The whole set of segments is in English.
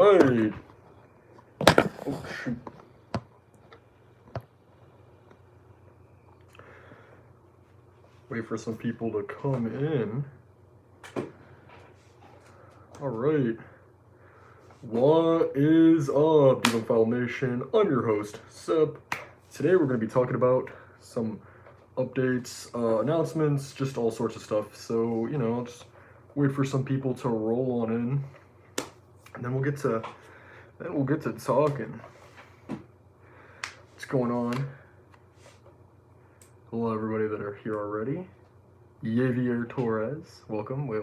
Hey. Oh, shoot. Wait for some people to come in. Alright. What is up, Debunk File Nation? I'm your host, Seb. Today we're going to be talking about some updates, announcements, just all sorts of stuff. So, I'll just wait for some people to roll on in. And then we'll get to talking. What's going on? Hello, everybody that are here already. Javier Torres, welcome. We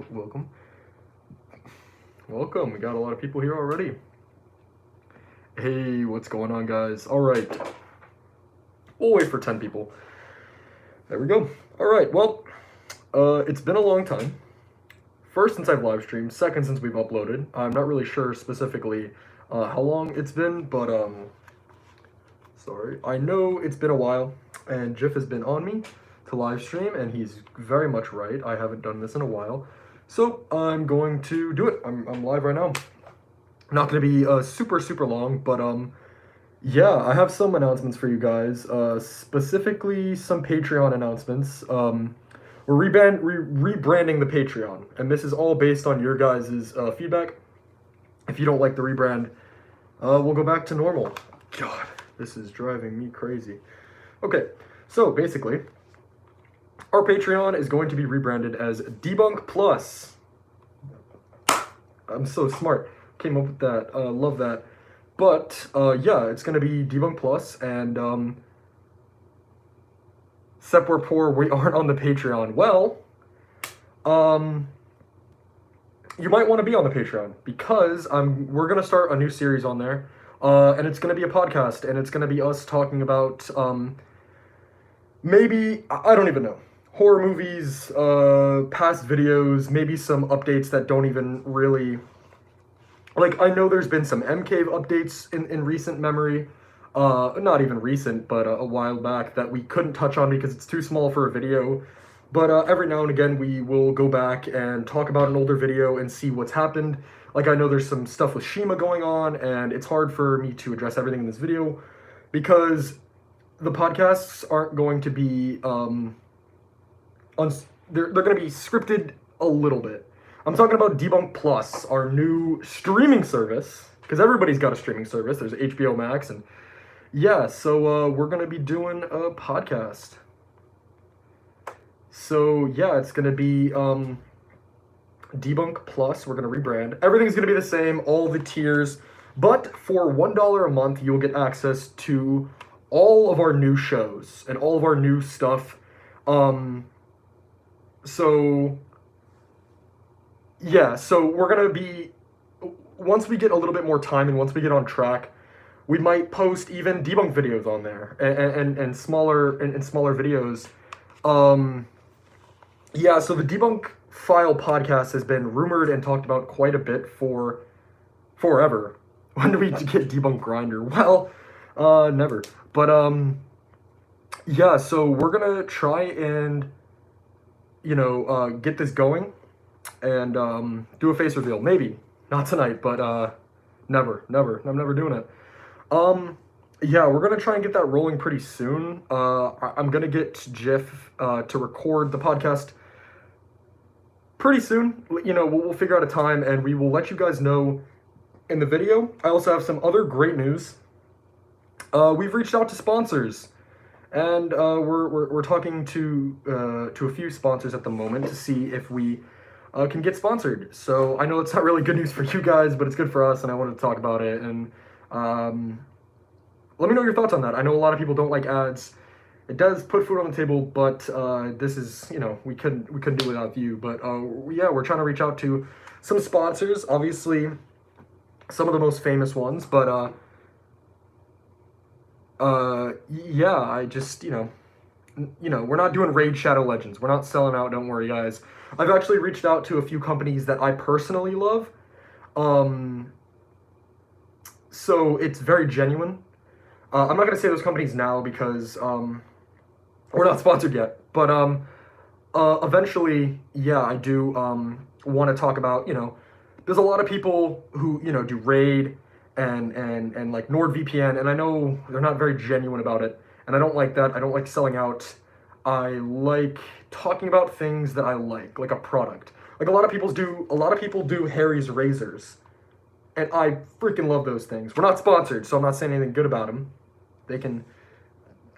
got a lot of people here already. Hey, what's going on, guys? All right, we'll wait for 10 people. There we go. All right, well, it's been a long time. First, since I've live streamed. Second, since we've uploaded. I'm not really sure specifically how long it's been, but sorry. I know it's been a while, and Jiff has been on me to live stream, and he's very much right. I haven't done this in a while, so I'm going to do it. I'm live right now. Not going to be super long, but yeah, I have some announcements for you guys, specifically some Patreon announcements. We're rebranding the Patreon, and this is all based on your guys' feedback. If you don't like the rebrand, we'll go back to normal. God, this is driving me crazy. Okay, so basically, our Patreon is going to be rebranded as Debunk Plus. I'm so smart. Came up with that. Love that. But, yeah, it's going to be Debunk Plus, and, except we're poor, we aren't on the Patreon. Well, you might want to be on the Patreon, because we're going to start a new series on there, and it's going to be a podcast, and it's going to be us talking about, maybe, I don't even know, horror movies, past videos, maybe some updates that don't even really, like, I know there's been some M-Cave updates in recent memory, not even recent, but a while back, that we couldn't touch on because it's too small for a video. But every now and again, we will go back and talk about an older video and see what's happened. Like, I know there's some stuff with Shima going on, and it's hard for me to address everything in this video because the podcasts aren't going to be, they're going to be scripted a little bit. I'm talking about Debunk Plus, our new streaming service, because everybody's got a streaming service. There's HBO Max, and yeah, so we're going to be doing a podcast. So yeah, it's going to be Debunk Plus. We're going to rebrand. Everything's going to be the same, all the tiers, but for $1 a month, you'll get access to all of our new shows and all of our new stuff. So yeah, so we're going to be, once we get a little bit more time and once we get on track, we might post even debunk videos on there and smaller videos. Yeah, so the Debunk File podcast has been rumored and talked about quite a bit for forever. When do we get Debunk Grinder? Well, never. But yeah, so we're gonna try and get this going and do a face reveal. Maybe not tonight, but never. I'm never doing it. Yeah, we're gonna try and get that rolling pretty soon. I'm gonna get Jiff to record the podcast pretty soon. We'll figure out a time and we will let you guys know in the video. I also have some other great news. We've reached out to sponsors, and we're talking to a few sponsors at the moment to see if we can get sponsored. So I know it's not really good news for you guys, but it's good for us, and I wanted to talk about it. And let me know your thoughts on that. I know a lot of people don't like ads. It does put food on the table, but this is, we couldn't do it without you. But yeah, we're trying to reach out to some sponsors. Obviously, some of the most famous ones. But yeah, I just we're not doing Raid Shadow Legends. We're not selling out. Don't worry, guys. I've actually reached out to a few companies that I personally love. So it's very genuine. I'm not gonna say those companies now because we're not sponsored yet, but eventually, yeah, I do want to talk about there's a lot of people who, you know, do Raid and like NordVPN, and I know they're not very genuine about it, and I don't like that. I don't like selling out. I like talking about things that I like a product. Like a lot of people do Harry's razors, and I freaking love those things. We're not sponsored, so I'm not saying anything good about them. They can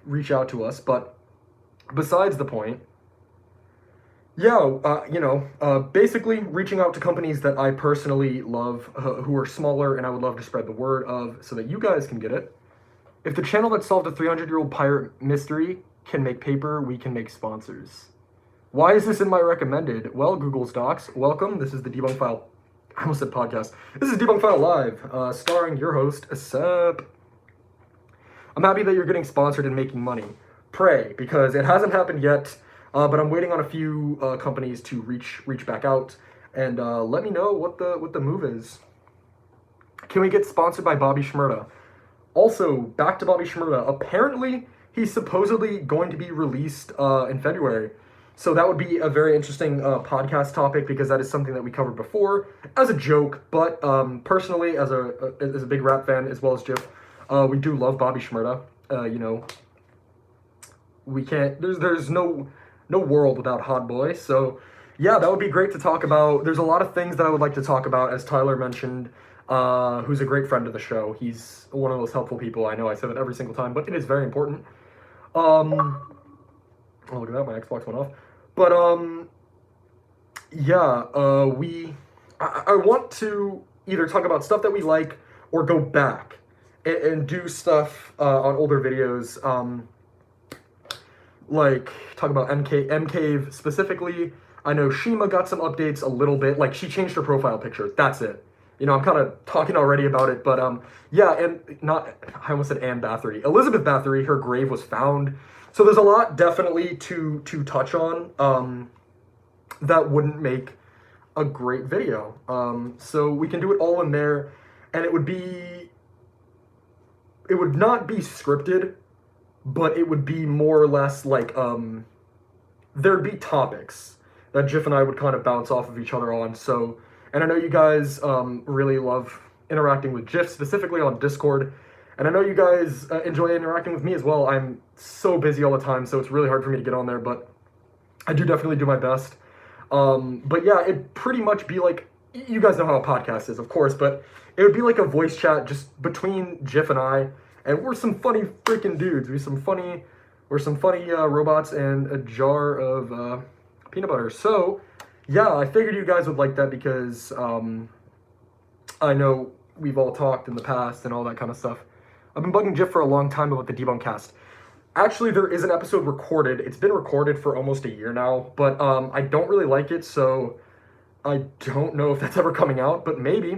reach out to us, but besides the point, yeah, basically reaching out to companies that I personally love, who are smaller, and I would love to spread the word of so that you guys can get it. If the channel that solved a 300-year-old pirate mystery can make paper, we can make sponsors. Why is this in my recommended? Well, Google's Docs, welcome. This is the Debunk File. I almost said podcast. This is Debunk File Live, starring your host, Sep. I'm happy that you're getting sponsored and making money. Pray, because it hasn't happened yet, but I'm waiting on a few companies to reach back out and let me know what the move is. Can we get sponsored by Bobby Shmurda? Also, back to Bobby Shmurda. Apparently, he's supposedly going to be released in February. So that would be a very interesting podcast topic because that is something that we covered before as a joke. But personally, as a big rap fan as well as Jif, we do love Bobby Shmurda. We can't. There's no world without Hot Boy. So yeah, that would be great to talk about. There's a lot of things that I would like to talk about, as Tyler mentioned. Who's a great friend of the show. He's one of those helpful people. I know I say that every single time, but it is very important. Oh, look at that, my Xbox went off. But, yeah, I want to either talk about stuff that we like or go back and do stuff on older videos, like talk about MCave specifically. I know Shima got some updates a little bit, like she changed her profile picture, that's it. You know, I'm kind of talking already about it, but yeah, and I almost said Anne Bathory. Elizabeth Bathory, her grave was found. So there's a lot definitely to touch on that wouldn't make a great video. So we can do it all in there, and it would not be scripted, but it would be more or less like, there'd be topics that Jif and I would kind of bounce off of each other on, so... And I know you guys really love interacting with Jif, specifically on Discord. And I know you guys enjoy interacting with me as well. I'm so busy all the time, so it's really hard for me to get on there, but I do definitely do my best. But yeah, it'd pretty much be like, you guys know how a podcast is, of course, but it would be like a voice chat just between Jif and I. And we're some funny freaking dudes. We're some funny robots and a jar of peanut butter. So... yeah, I figured you guys would like that because I know we've all talked in the past and all that kind of stuff. I've been bugging Jif for a long time about the Debunk cast. Actually, there is an episode recorded. It's been recorded for almost a year now, but I don't really like it, so I don't know if that's ever coming out, but maybe.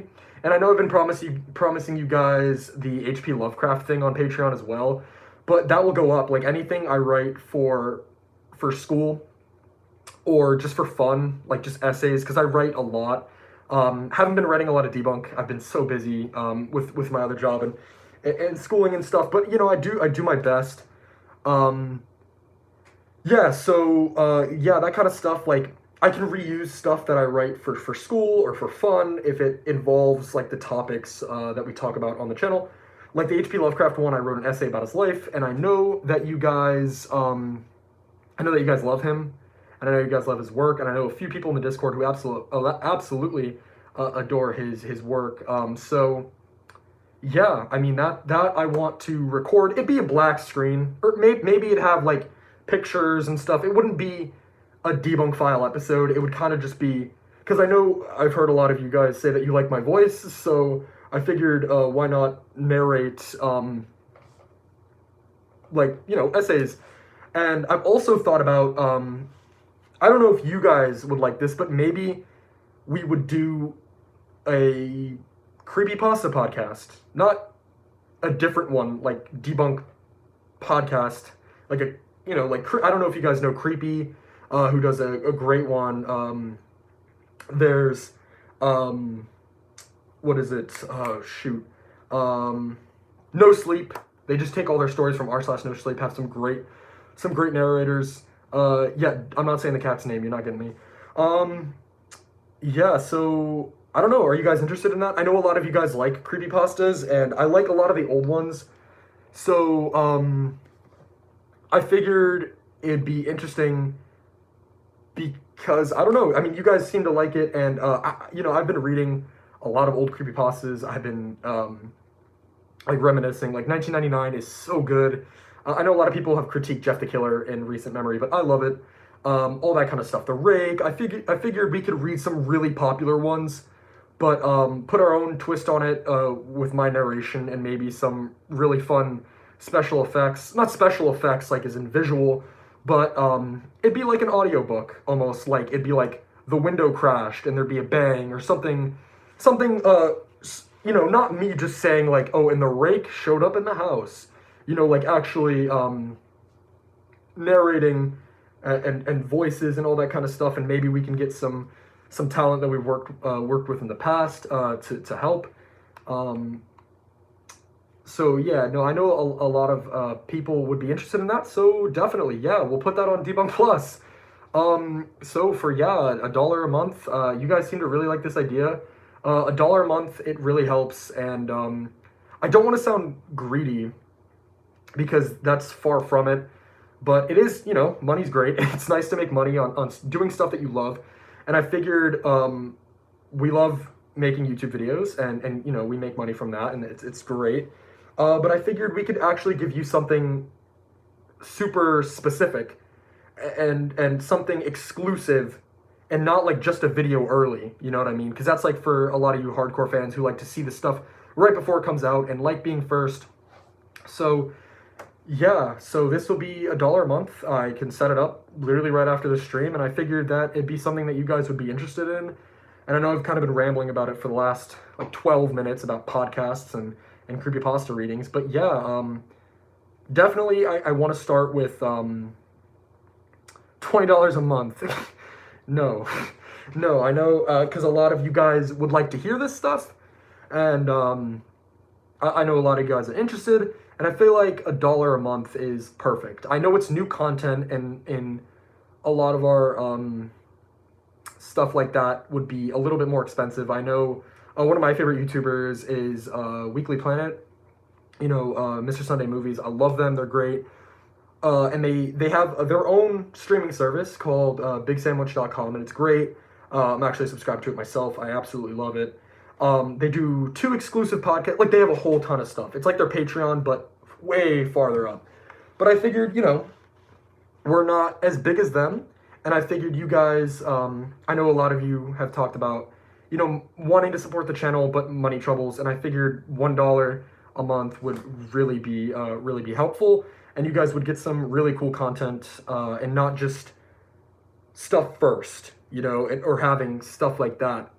And I know I've been promising you guys the HP Lovecraft thing on Patreon as well, but that will go up. Like anything I write for school, or just for fun, like just essays, because I write a lot. Haven't been writing a lot of Debunk. I've been so busy with my other job and schooling and stuff. But you know, I do my best. Yeah. So yeah, that kind of stuff. Like I can reuse stuff that I write for school or for fun if it involves like the topics that we talk about on the channel. Like the HP Lovecraft one, I wrote an essay about his life, and I know that you guys love him. And I know you guys love his work, and I know a few people in the Discord who absolutely adore his work. So, yeah, I mean, that I want to record. It'd be a black screen, or maybe it'd have, like, pictures and stuff. It wouldn't be a Debunk File episode. It would kind of just be... because I know I've heard a lot of you guys say that you like my voice, so I figured why not narrate, like, you know, essays. And I've also thought about... I don't know if you guys would like this, but maybe we would do a creepypasta podcast. Not a different one, like Debunk podcast. Like a, you know, like, I don't know if you guys know Creepy, who does a great one. There's, what is it? Oh, shoot. No Sleep. They just take all their stories from r/No Sleep, have some great narrators. Yeah, I'm not saying the cat's name, you're not getting me. Yeah, so I don't know, are you guys interested in that? I know a lot of you guys like creepypastas, and I like a lot of the old ones. So, I figured it'd be interesting because I don't know. I mean, you guys seem to like it, and I've been reading a lot of old creepypastas. I've been like reminiscing. Like 1999 is so good. I know a lot of people have critiqued Jeff the Killer in recent memory, but I love it. All that kind of stuff. The Rake. I figured we could read some really popular ones, but put our own twist on it with my narration and maybe some really fun special effects. Not special effects like as in visual, but it'd be like an audiobook almost. Like it'd be like the window crashed and there'd be a bang or something, something. Not me just saying like, oh, and the rake showed up in the house. Like actually narrating and voices and all that kind of stuff, and maybe we can get some talent that we worked with in the past to help. Um, so yeah, no, I know a lot of people would be interested in that. So definitely, yeah, we'll put that on Debunk Plus. So for yeah, $1 a month. You guys seem to really like this idea. $1 a month, it really helps, and I don't want to sound greedy because that's far from it. But it is, money's great. It's nice to make money on doing stuff that you love. And I figured we love making YouTube videos, and we make money from that, and it's great. But I figured we could actually give you something super specific and something exclusive and not like just a video early, you know what I mean? Because that's like for a lot of you hardcore fans who like to see the stuff right before it comes out and like being first. So yeah, so this will be $1 a month. I can set it up literally right after the stream, and I figured that it'd be something that you guys would be interested in. And I know I've kind of been rambling about it for the last like 12 minutes about podcasts and creepypasta readings, but yeah, definitely I want to start with $20 a month. No, no, I know because a lot of you guys would like to hear this stuff, and I know a lot of you guys are interested, and I feel like $1 a month is perfect. I know it's new content, and in a lot of our stuff like that would be a little bit more expensive. I know one of my favorite YouTubers is Weekly Planet. Mr. Sunday Movies. I love them. They're great. And they have their own streaming service called BigSandwich.com, and it's great. I'm actually subscribed to it myself. I absolutely love it. They do 2 exclusive podcasts. Like, they have a whole ton of stuff. It's like their Patreon, but way farther up. But I figured, we're not as big as them. And I figured you guys, I know a lot of you have talked about, wanting to support the channel, but money troubles. And I figured $1 a month would really be helpful. And you guys would get some really cool content and not just stuff first, or having stuff like that.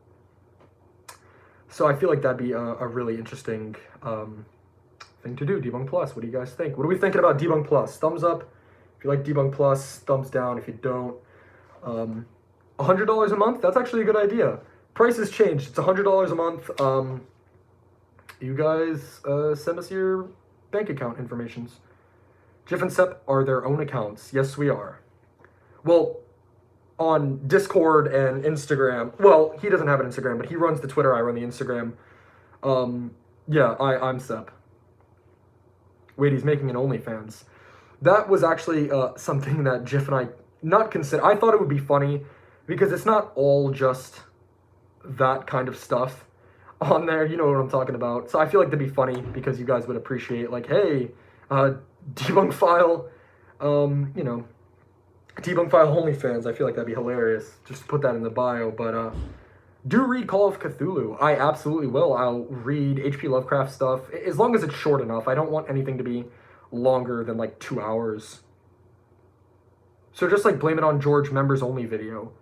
So I feel like that'd be a really interesting thing to do. Debunk Plus, what do you guys think? What are we thinking about Debunk Plus? Thumbs up if you like Debunk Plus, thumbs down if you don't. $100 a month, that's actually a good idea. Price has changed, it's $100 a month. You guys send us your bank account informations. Jiff and Sep are their own accounts. Yes, we are. Well, on Discord and Instagram. Well, he doesn't have an Instagram, but he runs the Twitter. I run the Instagram. Yeah, I'm Sep. Wait, he's making an OnlyFans. That was actually something that Jiff and I not consider. I thought it would be funny because it's not all just that kind of stuff on there. You know what I'm talking about. So I feel like that'd be funny because you guys would appreciate, like, hey, Debunk File, Debunk File OnlyFans. I feel like that'd be hilarious. Just put that in the bio. But do read Call of Cthulhu. I absolutely will. I'll read H.P. Lovecraft stuff as long as it's short enough. I don't want anything to be longer than like 2 hours. So just like Blame It on George members only video.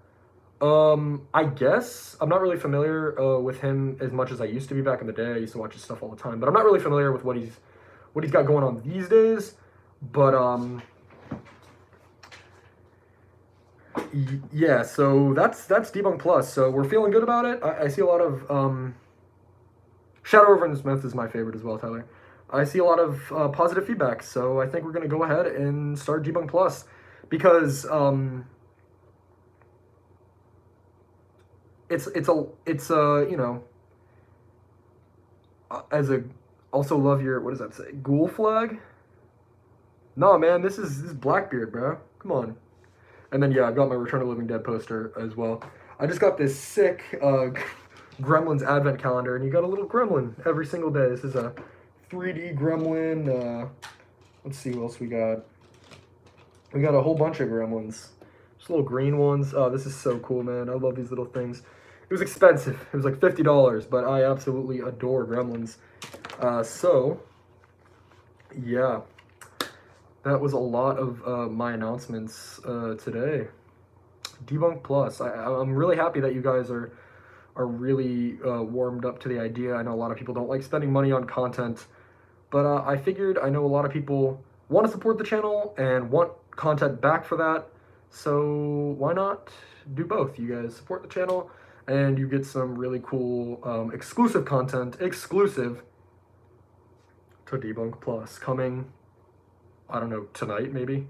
I guess I'm not really familiar with him as much as I used to be back in the day. I used to watch his stuff all the time, but I'm not really familiar with what he's got going on these days. But yeah, so that's Debunk Plus. So we're feeling good about it. I see a lot of Shadow Over in the Smith is my favorite as well, Tyler. I see a lot of positive feedback, so I think we're gonna go ahead and start Debunk Plus because it's you know, as a, also love your, what does that say, ghoul flag. No, man, this is Blackbeard, bro. Come on. And then yeah, I've got my Return of the Living Dead poster as well. I just got this sick Gremlins advent calendar, and you got a little gremlin every single day. This is a 3D gremlin. Let's see what else we got. We got a whole bunch of gremlins. Just little green ones. Oh, this is so cool, man. I love these little things. It was expensive. It was like $50, but I absolutely adore gremlins. So, yeah. That was a lot of my announcements today. Debunk Plus. I'm really happy that you guys are really warmed up to the idea. I know a lot of people don't like spending money on content, but I figured I know a lot of people want to support the channel and want content back for that. So why not do both? You guys support the channel and you get some really cool exclusive content, exclusive to Debunk Plus, coming, I don't know, tonight maybe?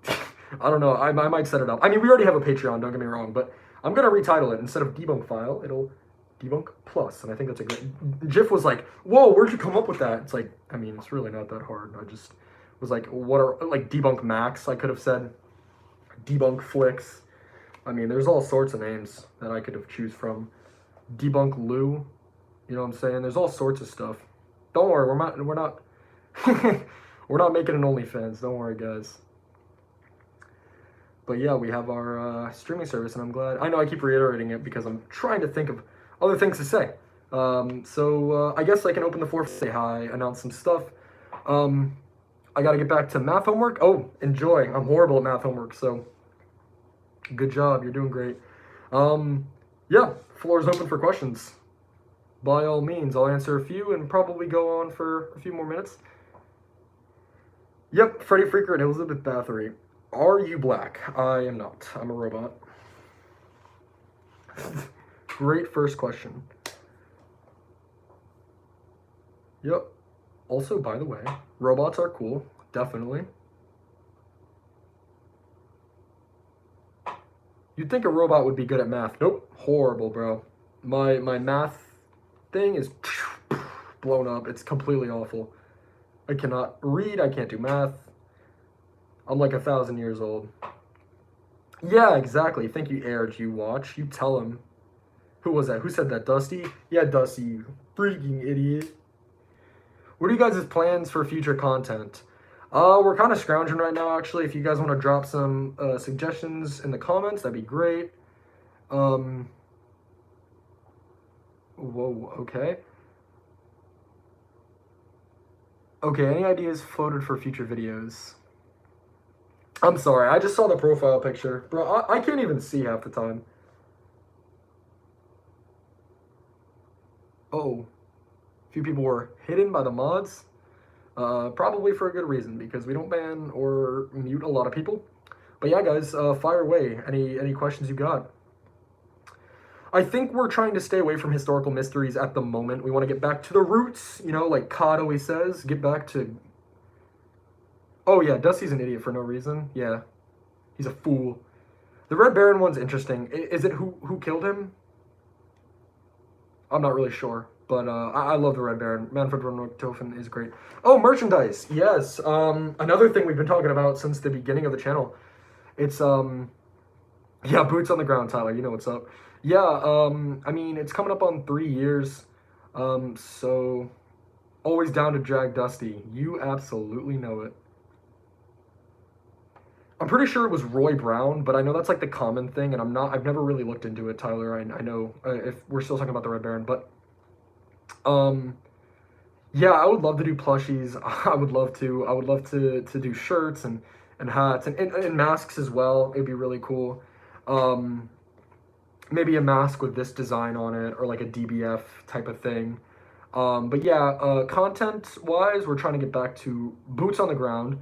I don't know, I might set it up. I mean, we already have a Patreon, don't get me wrong, but I'm gonna retitle it. Instead of Debunk File, it'll Debunk Plus, and I think that's a great... Jiff was like, whoa, where'd you come up with that? It's like, I mean, it's really not that hard. I just was like, what are, like, Debunk Max, I could have said. Debunk Flicks. I mean, there's all sorts of names that I could have choose from. Debunk Lou, you know what I'm saying? There's all sorts of stuff. Don't worry, we're not we're not making an OnlyFans, don't worry, guys. But yeah, we have our streaming service, and I'm glad. I know I keep reiterating it because I'm trying to think of other things to say. So I guess I can open the floor, say hi, announce some stuff. I got to get back to math homework. Oh, enjoy. I'm horrible at math homework, so good job. You're doing great. Yeah, floor is open for questions. By all means, I'll answer a few and probably go on for a few more minutes. Yep, Freddy Freaker and Elizabeth Bathory. Are you black? I am not. I'm a robot. Great first question. Yep. Also, by the way, robots are cool. Definitely. You'd think a robot would be good at math. Nope. Horrible, bro. My math thing is blown up. It's completely awful. I cannot read. I can't do math. I'm like 1,000 years old. Yeah, exactly. Thank you, Air. You watch. You tell him. Who was that? Who said that? Dusty? Yeah, Dusty, you freaking idiot. What are you guys' plans for future content? We're kind of scrounging right now, actually. If you guys want to drop some suggestions in the comments, that'd be great. Whoa, okay. Okay, any ideas floated for future videos? I'm sorry, I just saw the profile picture. Bro, I can't even see half the time. Oh, a few people were hidden by the mods. Probably for a good reason, because we don't ban or mute a lot of people. But yeah, guys, fire away. Any questions you got? I think we're trying to stay away from historical mysteries at the moment. We want to get back to the roots, you know, like COD always says. Get back to... Oh yeah, Dusty's an idiot for no reason. Yeah, he's a fool. The Red Baron one's interesting. Is it who killed him? I'm not really sure. But I love the Red Baron. Manfred von Richthofen is great. Oh, merchandise. Yes. Another thing we've been talking about since the beginning of the channel. It's, yeah, boots on the ground, Tyler. You know what's up. Yeah, I mean, it's coming up on 3 years. So, always down to drag Dusty. You absolutely know it. I'm pretty sure it was Roy Brown, but I know that's like the common thing, and I've never really looked into it, Tyler. I know if we're still talking about the Red Baron, but... yeah, I would love to do plushies. I would love to do shirts and hats and masks as well. It'd be really cool. Maybe a mask with this design on it, or like a DBF type of thing. But yeah, content-wise, we're trying to get back to boots on the ground.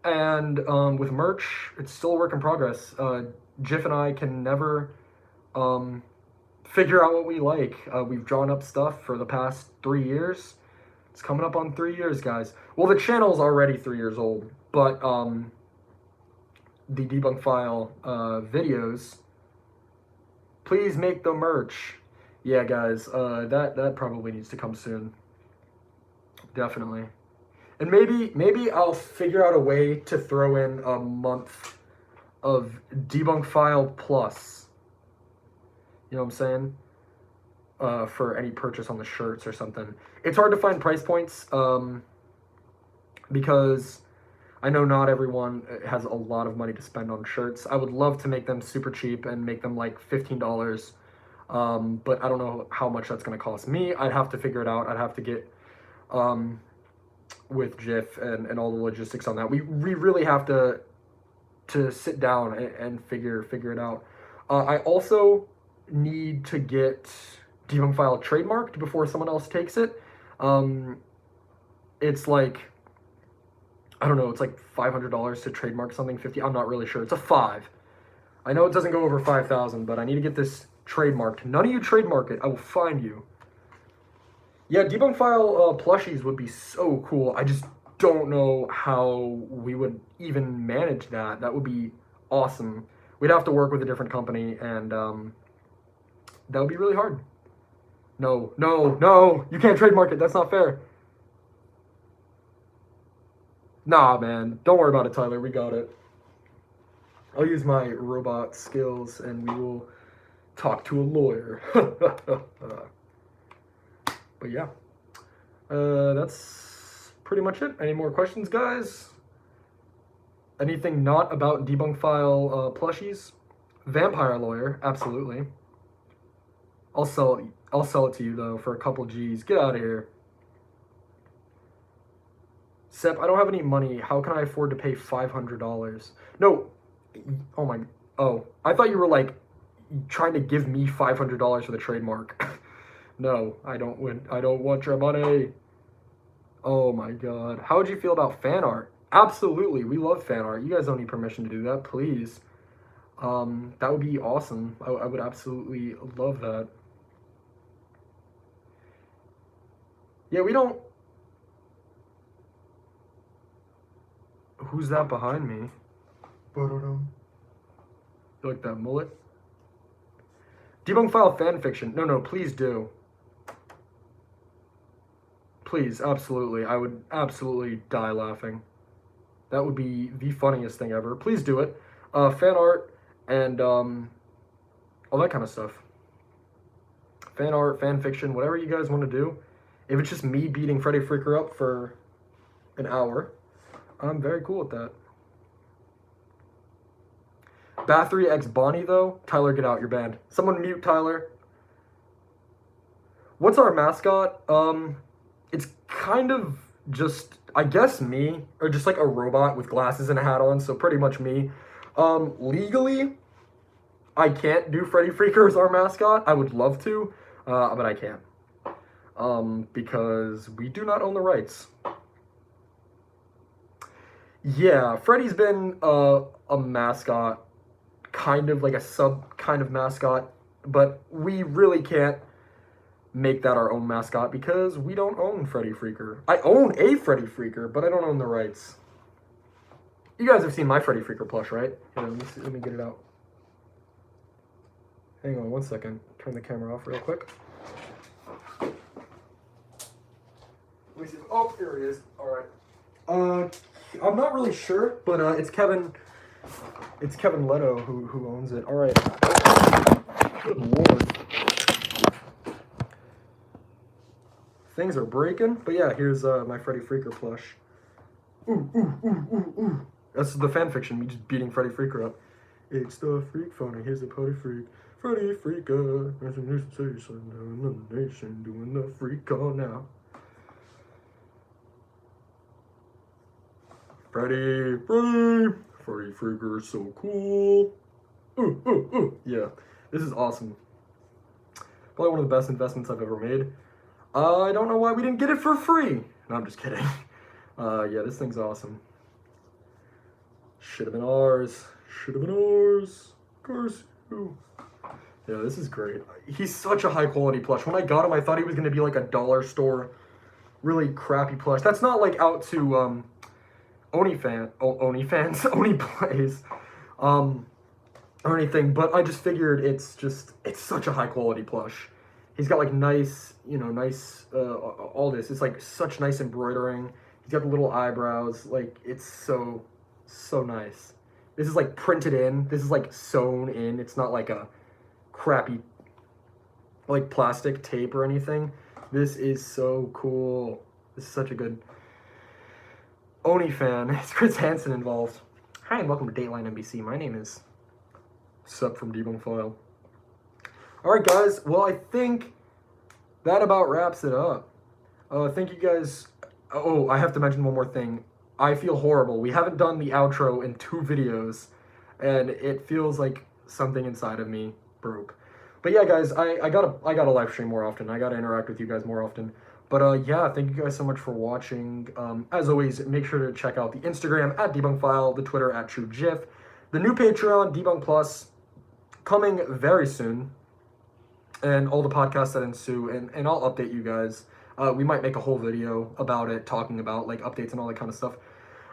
And with merch, it's still a work in progress. Jiff and I can never... figure out what we like. We've drawn up stuff for the past 3 years. It's coming up on 3 years, guys. Well, the channel's already 3 years old, but the Debunk File videos, Please make the merch. Yeah, guys, that probably needs to come soon. Definitely. And maybe I'll figure out a way to throw in a month of Debunk File Plus. You know what I'm saying? For any purchase on the shirts or something. It's hard to find price points because I know not everyone has a lot of money to spend on shirts. I would love to make them super cheap and make them like $15. But I don't know how much that's going to cost me. I'd have to figure it out. I'd have to get with Jif and all the logistics on that. We really have to sit down and figure it out. I also need to get Debunk File trademarked before someone else takes it. It's like, I don't know, it's like $500 to trademark something, 50, I'm not really sure. It's a 5. I know it doesn't go over 5,000, but I need to get this trademarked. None of you trademark it, I will find you. Yeah, Debunk File plushies would be so cool. I just don't know how we would even manage that. That would be awesome. We'd have to work with a different company, and that would be really hard. No, you can't trademark it. That's not fair. Nah, man. Don't worry about it, Tyler. We got it. I'll use my robot skills, and we will talk to a lawyer. But yeah, that's pretty much it. Any more questions, guys? Anything not about Debunk File plushies? Vampire Lawyer, absolutely. I'll sell it to you though for a couple G's. Get out of here. Sep, I don't have any money. How can I afford to pay $500? No. Oh, I thought you were like trying to give me $500 for the trademark. No, I don't want your money. Oh my god. How would you feel about fan art? Absolutely. We love fan art. You guys don't need permission to do that, please. That would be awesome. I would absolutely love that. Yeah, we don't... Who's that behind me? You like that mullet? Debunk File fanfiction. No, please do. Please, absolutely. I would absolutely die laughing. That would be the funniest thing ever. Please do it. Fan art and all that kind of stuff. Fan art, fan fiction, whatever you guys want to do. If it's just me beating Freddy Freaker up for an hour, I'm very cool with that. Bathory X Bonnie, though. Tyler, get out. You're banned. Someone mute Tyler. What's our mascot? It's kind of just, I guess, me, or just like a robot with glasses and a hat on, so pretty much me. Legally, I can't do Freddy Freaker as our mascot. I would love to, but I can't. Because we do not own the rights. Yeah, Freddy's been a mascot, kind of like a sub kind of mascot, but we really can't make that our own mascot because we don't own Freddy Freaker. I own a Freddy Freaker, but I don't own the rights. You guys have seen my Freddy Freaker plush, right? Here, let me get it out. Hang on one second. Turn the camera off real quick. Let me see. Oh, here it is. All right. I'm not really sure, but it's Kevin. It's Kevin Leto who owns it. All right. Good lord. Things are breaking, but yeah, here's my Freddy Freaker plush. Ooh. That's the fanfiction, me just beating Freddy Freaker up. It's the freak phone, here's the party freak. Freddy Freaker, there's a new sensation in the nation, doing the freak call now. Freddy Freaker is so cool. Yeah, this is awesome. Probably one of the best investments I've ever made. I don't know why we didn't get it for free. No, I'm just kidding. Yeah, this thing's awesome. Should have been ours. Of course. Ooh. Yeah, this is great. He's such a high quality plush. When I got him, I thought he was going to be like a dollar store, really crappy plush. That's not like out to Oni Plays. or anything, but I just figured it's such a high quality plush. He's got like nice, all this. It's like such nice embroidering. He's got the little eyebrows. Like, it's so nice. This is like printed in. This is like sewn in. It's not like a crappy like plastic tape or anything. This is so cool. This is such a good Oni fan. It's Chris Hansen involved. Hi and welcome to Dateline NBC. My name is Sep from Debunk File. Alright guys, well I think that about wraps it up. Thank you guys. Oh, I have to mention one more thing. I feel horrible. We haven't done the outro in 2 videos, and it feels like something inside of me broke. But yeah, guys, I gotta live stream more often. I gotta interact with you guys more often. But yeah, thank you guys so much for watching. As always, make sure to check out the Instagram at DebunkFile, the Twitter at TrueGif, the new Patreon, Debunk Plus, coming very soon, and all the podcasts that ensue, and I'll update you guys. We might make a whole video about it, talking about like updates and all that kind of stuff.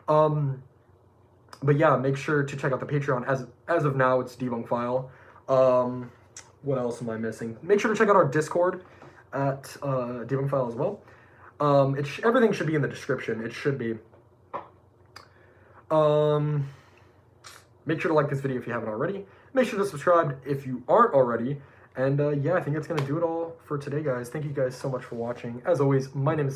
But yeah, make sure to check out the Patreon. As of now, it's Debunk File. What else am I missing? Make sure to check out our Discord at Debunk File as well. Everything should be in the description. It should be. Make sure to like this video if you haven't already. Make sure to subscribe if you aren't already. And yeah, I think that's going to do it all for today, guys. Thank you guys so much for watching. As always, my name is